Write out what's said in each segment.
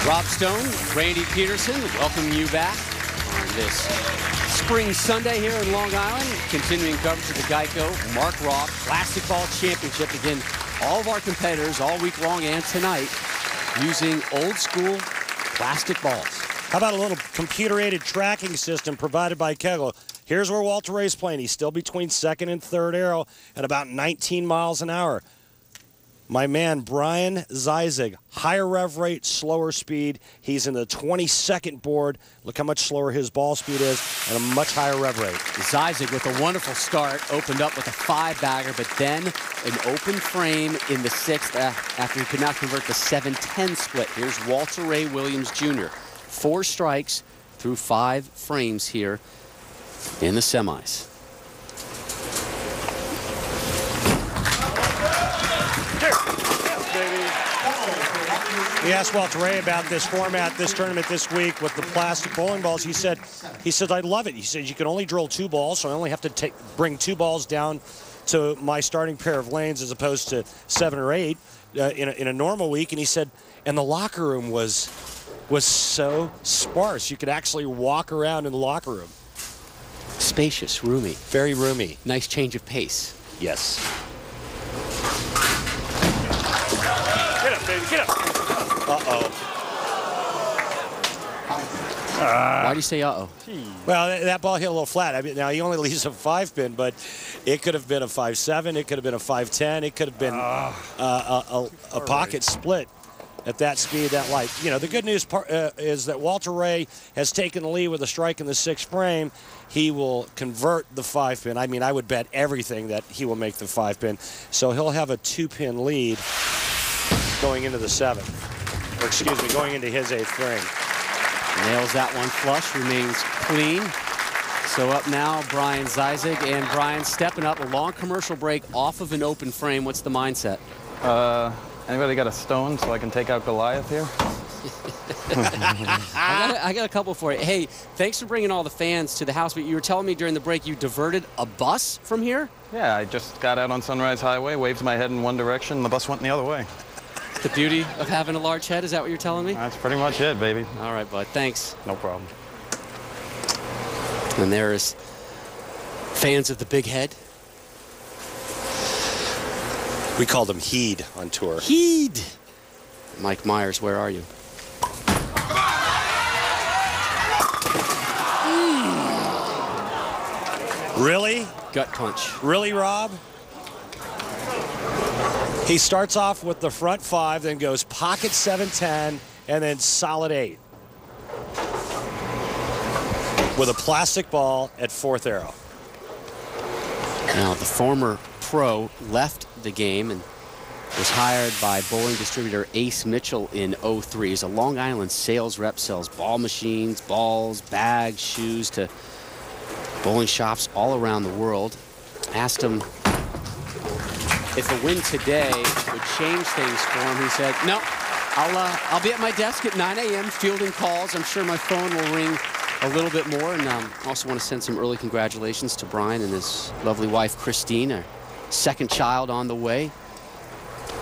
Rob Stone, Randy Peterson, welcoming you back on this spring Sunday here in Long Island. Continuing coverage of the GEICO Mark Roth Plastic Ball Championship. Again, all of our competitors all week long and tonight using old school plastic balls. How about a little computer-aided tracking system provided by Kegel? Here's where Walter Ray's playing. He's still between second and third arrow at about 19 miles an hour. My man, Brian Zeisig, higher rev rate, slower speed. He's in the 22nd board. Look how much slower his ball speed is and a much higher rev rate. Zeisig with a wonderful start, opened up with a 5-bagger, but then an open frame in the 6th after he could not convert the 7-10 split. Here's Walter Ray Williams Jr. 4 strikes through 5 frames here in the semis. We asked Walter Ray about this format, this tournament this week with the plastic bowling balls. He said, I love it. He said, you can only drill 2 balls, so I only have to bring 2 balls down to my starting pair of lanes as opposed to 7 or 8 in a normal week. And he said, and the locker room was so sparse. You could actually walk around in the locker room. Spacious, roomy. Very roomy. Nice change of pace. Yes. Get up, baby, get up. Uh-oh. Why do you say uh-oh? Well, that ball hit a little flat. I mean, now he only leaves a 5-pin, but it could have been a 5-7. It could have been a 5-10. It could have been a pocket split at that speed, that light. You know, the good news is that Walter Ray has taken the lead with a strike in the 6th frame. He will convert the 5-pin. I mean, I would bet everything that he will make the 5-pin. So he'll have a 2-pin lead going into the 7th. Or excuse me, going into his 8th frame. Nails that one flush, remains clean. So up now, Brian Zeisig, and Brian stepping up. A long commercial break off of an open frame. What's the mindset? Anybody got a stone so I can take out Goliath here? I got a couple for you. Hey, thanks for bringing all the fans to the house, but you were telling me during the break you diverted a bus from here? Yeah, I just got out on Sunrise Highway, waved my head in one direction, and the bus went the other way. The beauty of having a large head, is that what you're telling me? That's pretty much it, baby. All right, bud, thanks. No problem. And there's fans of the big head. We called him Heed on tour. Heed! Mike Myers, where are you? Really? Gut punch. Really, Rob? He starts off with the front 5, then goes pocket 7-10, and then solid 8. With a plastic ball at 4th arrow. Now, the former pro left the game and was hired by bowling distributor Ace Mitchell in '03. He's a Long Island sales rep, sells ball machines, balls, bags, shoes to bowling shops all around the world. Asked him if a win today would change things for him. He said, no, I'll be at my desk at 9 a.m. fielding calls. I'm sure my phone will ring a little bit more. And also want to send some early congratulations to Brian and his lovely wife, Christine, our 2nd child on the way.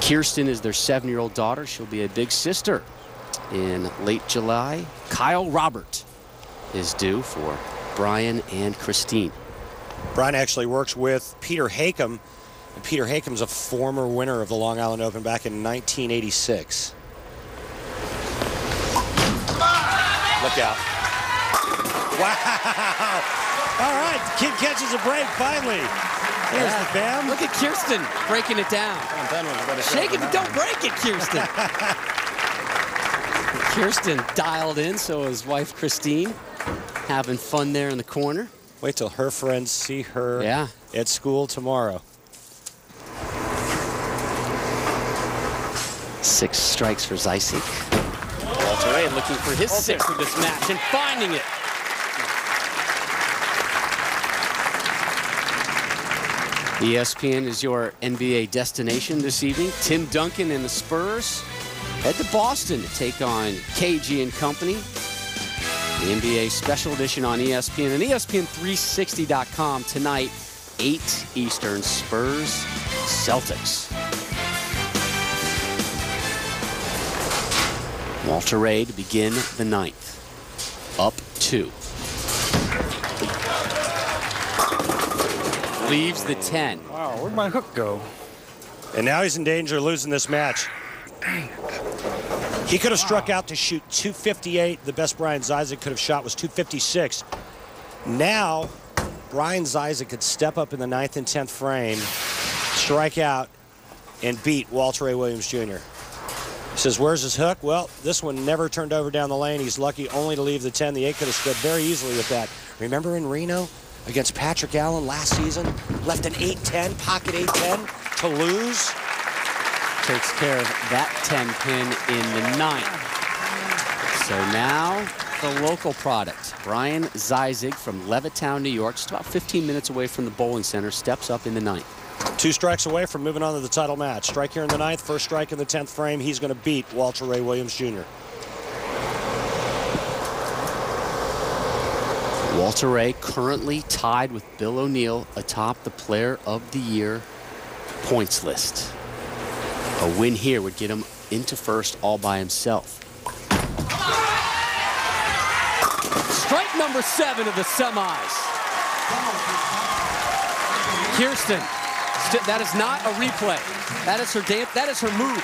Kirsten is their 7-year-old daughter. She'll be a big sister in late July. Kyle Robert is due for Brian and Christine. Brian actually works with Peter Hakem. And Peter Hakem's a former winner of the Long Island Open back in 1986. Look out. Wow. All right, the kid catches a break finally. There's the bam. Look at Kirsten breaking it down. Shake it, but don't break it, Kirsten. Kirsten dialed in, so his wife Christine having fun there in the corner. Wait till her friends see her at school tomorrow. 6 strikes for Zeisig. Walter Ray looking for his 6th of this match and finding it. ESPN is your NBA destination this evening. Tim Duncan and the Spurs head to Boston to take on KG and Company. The NBA special edition on ESPN and ESPN360.com tonight, 8 Eastern, Spurs, Celtics. Walter Ray to begin the 9th. Up 2. Leaves the 10. Wow, where'd my hook go? And now he's in danger of losing this match. He could have struck out to shoot 258. The best Brian Zyzek could have shot was 256. Now, Brian Zyzek could step up in the 9th and 10th frame, strike out, and beat Walter Ray Williams Jr. He says, where's his hook? Well, this one never turned over down the lane. He's lucky only to leave the 10. The 8 could have stood very easily with that. Remember in Reno against Patrick Allen last season? Left an 8-10, pocket 8-10 to lose. Takes care of that 10 pin in the 9th. So now the local product, Brian Zyzek from Levittown, New York, just about 15 minutes away from the bowling center, steps up in the 9th. 2 strikes away from moving on to the title match. Strike here in the 9th, first strike in the 10th frame. He's going to beat Walter Ray Williams Jr. Walter Ray currently tied with Bill O'Neill atop the Player of the Year points list. A win here would get him into first all by himself. Strike number 7 of the semis. Kirsten, that is not a replay. That is her move.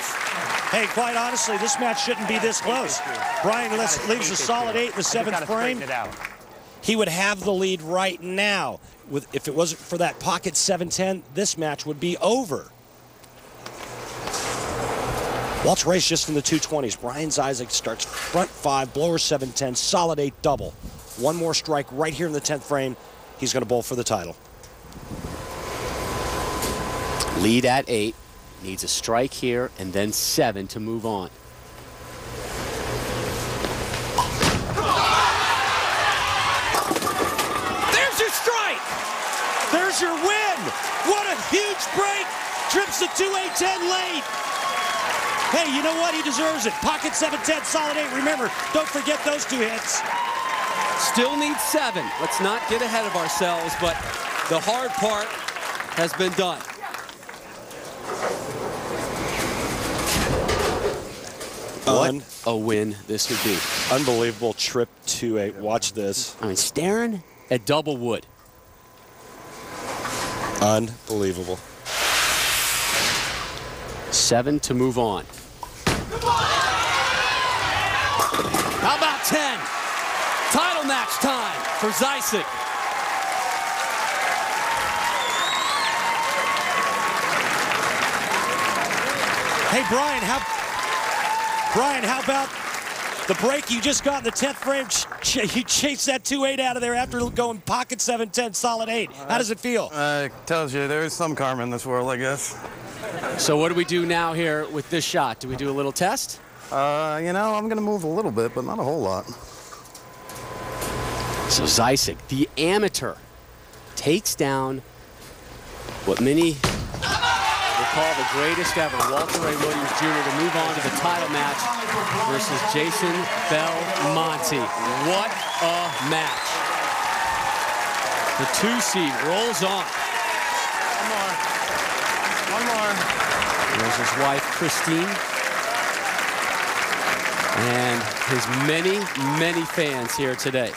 Hey, quite honestly, this match shouldn't be this close. Brian leaves a solid 8 in the 7th frame. He would have the lead right now. If it wasn't for that pocket 7-10, this match would be over. Walter Ray's just in the 220s. Brian Zyzek starts front 5, blower 7-10, solid 8 double. One more strike right here in the 10th frame. He's going to bowl for the title. Lead at 8. Needs a strike here and then 7 to move on. There's your strike! There's your win! What a huge break! Trips the 2-8-10 late. Hey, you know what? He deserves it. Pocket 7-10, solid 8. Remember, don't forget those 2 hits. Still needs 7. Let's not get ahead of ourselves, but the hard part has been done. What a win this would be. Unbelievable trip 2-8. Watch this. I mean, staring at double wood. Unbelievable. 7 to move on. How about 10? Title match time for Zyzek. Hey, Brian, how about the break you just got in the 10th frame? You chased that 2-8 out of there after going pocket 7-10, solid 8. How does it feel? Tells you there is some karma in this world, I guess. So what do we do now here with this shot? Do we do a little test? You know, I'm going to move a little bit, but not a whole lot. So Zyzek, the amateur, takes down what many will call the greatest ever, Walter Ray Williams Jr., to move on to the title match versus Jason Belmonte. What a match. The 2 seed rolls on. One more. There's his wife, Christine, and his many, many fans here today.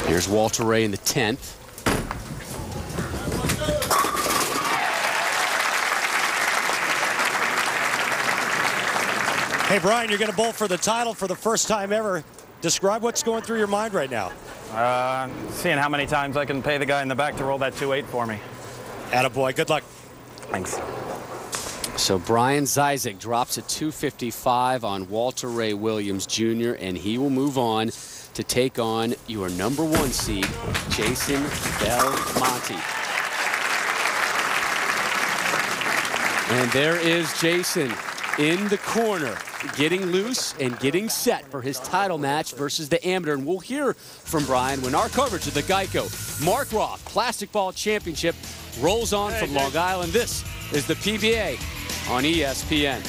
Here's Walter Ray in the 10th. Hey, Brian, you're going to bowl for the title for the first time ever. Describe what's going through your mind right now. Seeing how many times I can pay the guy in the back to roll that 2-8 for me. Attaboy, good luck. Thanks. So Brian Zyzek drops a 255 on Walter Ray Williams Jr., and he will move on to take on your number 1 seed, Jason Belmonte. And there is Jason in the corner, getting loose and getting set for his title match versus the amateur. And we'll hear from Brian when our coverage of the GEICO Mark Roth Plastic Ball Championship rolls on from Long Island. This is the PBA on ESPN.